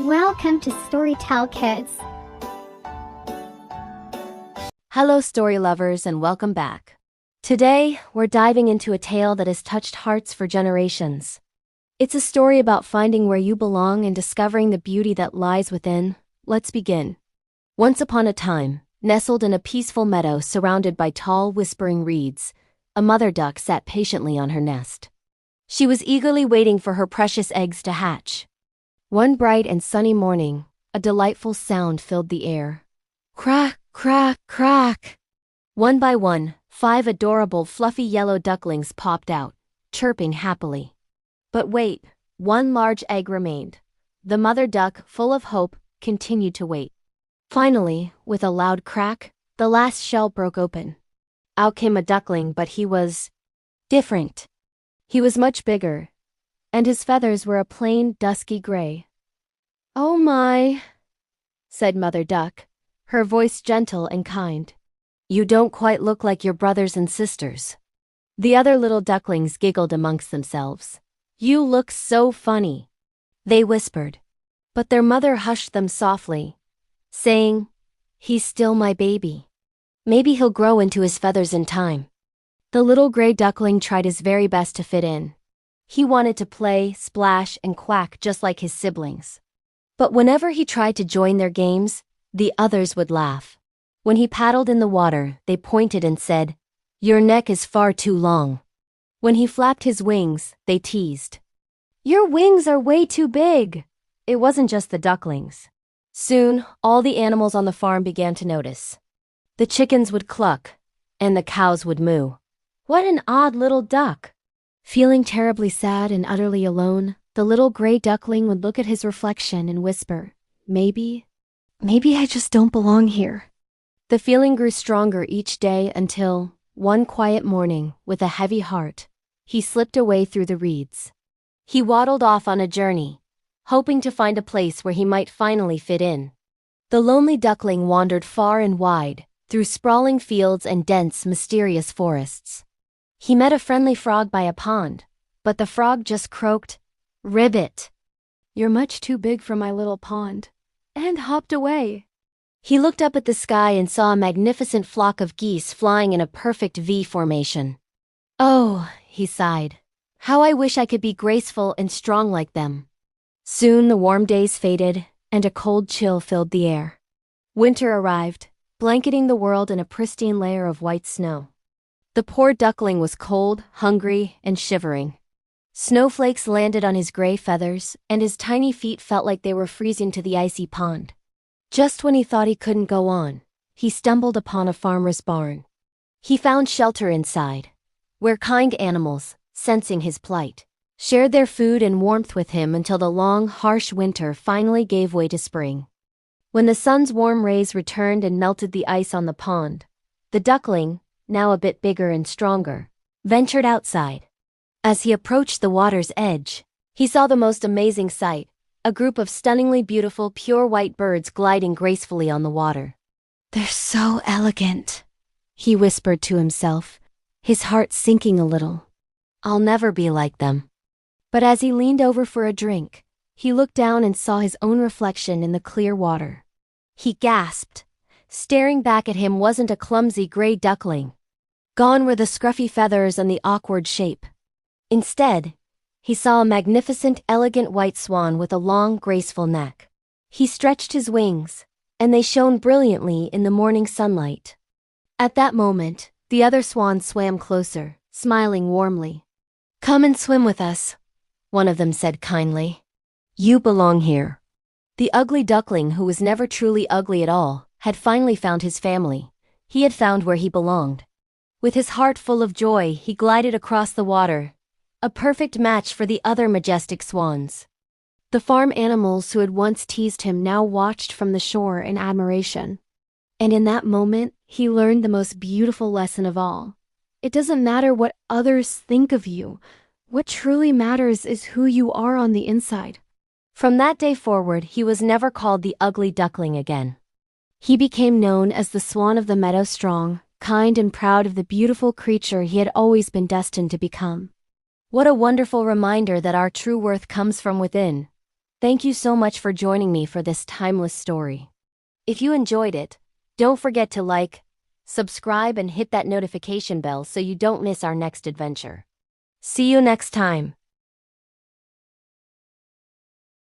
Welcome to Storytime Kids. Hello story lovers and welcome back. Today, we're diving into a tale that has touched hearts for generations. It's a story about finding where you belong and discovering the beauty that lies within. Let's begin. Once upon a time, nestled in a peaceful meadow surrounded by tall, whispering reeds, a mother duck sat patiently on her nest. She was eagerly waiting for her precious eggs to hatch. One bright and sunny morning, a delightful sound filled the air. Crack, crack, crack! One by one, 5 adorable fluffy yellow ducklings popped out, chirping happily. But wait, one large egg remained. The mother duck, full of hope, continued to wait. Finally, with a loud crack, the last shell broke open. Out came a duckling, but he was different. He was much bigger, and his feathers were a plain, dusky gray. "Oh my," said Mother Duck, her voice gentle and kind. "You don't quite look like your brothers and sisters." The other little ducklings giggled amongst themselves. "You look so funny," they whispered. But their mother hushed them softly, saying, "He's still my baby. Maybe he'll grow into his feathers in time." The little gray duckling tried his very best to fit in. He wanted to play, splash, and quack just like his siblings. But whenever he tried to join their games, the others would laugh. When he paddled in the water, they pointed and said, "Your neck is far too long." When he flapped his wings, they teased, "Your wings are way too big." It wasn't just the ducklings. Soon, all the animals on the farm began to notice. The chickens would cluck, and the cows would moo. What an odd little duck! Feeling terribly sad and utterly alone, the little gray duckling would look at his reflection and whisper, Maybe I just don't belong here." The feeling grew stronger each day until, one quiet morning, with a heavy heart, he slipped away through the reeds. He waddled off on a journey, hoping to find a place where he might finally fit in. The lonely duckling wandered far and wide, through sprawling fields and dense, mysterious forests. He met a friendly frog by a pond, but the frog just croaked, "Ribbit, you're much too big for my little pond," and hopped away. He looked up at the sky and saw a magnificent flock of geese flying in a perfect V formation. "Oh," he sighed, "how I wish I could be graceful and strong like them." Soon the warm days faded, and a cold chill filled the air. Winter arrived, blanketing the world in a pristine layer of white snow. The poor duckling was cold, hungry, and shivering. Snowflakes landed on his gray feathers, and his tiny feet felt like they were freezing to the icy pond. Just when he thought he couldn't go on, he stumbled upon a farmer's barn. He found shelter inside, where kind animals, sensing his plight, shared their food and warmth with him until the long, harsh winter finally gave way to spring. When the sun's warm rays returned and melted the ice on the pond, the duckling, now a bit bigger and stronger, ventured outside. As he approached the water's edge, he saw the most amazing sight, a group of stunningly beautiful pure white birds gliding gracefully on the water. "They're so elegant," he whispered to himself, his heart sinking a little. "I'll never be like them." But as he leaned over for a drink, he looked down and saw his own reflection in the clear water. He gasped. Staring back at him wasn't a clumsy gray duckling. Gone were the scruffy feathers and the awkward shape. Instead, he saw a magnificent, elegant white swan with a long, graceful neck. He stretched his wings, and they shone brilliantly in the morning sunlight. At that moment, the other swans swam closer, smiling warmly. "Come and swim with us," one of them said kindly. "You belong here." The ugly duckling, who was never truly ugly at all, had finally found his family. He had found where he belonged. With his heart full of joy, he glided across the water, a perfect match for the other majestic swans. The farm animals who had once teased him now watched from the shore in admiration. And in that moment, he learned the most beautiful lesson of all. It doesn't matter what others think of you. What truly matters is who you are on the inside. From that day forward, he was never called the ugly duckling again. He became known as the swan of the meadow, strong, kind, and proud of the beautiful creature he had always been destined to become. What a wonderful reminder that our true worth comes from within, Thank you so much for joining me for this timeless story. If you enjoyed it, don't forget to like, subscribe, and hit that notification bell so you don't miss our next adventure. See you next time.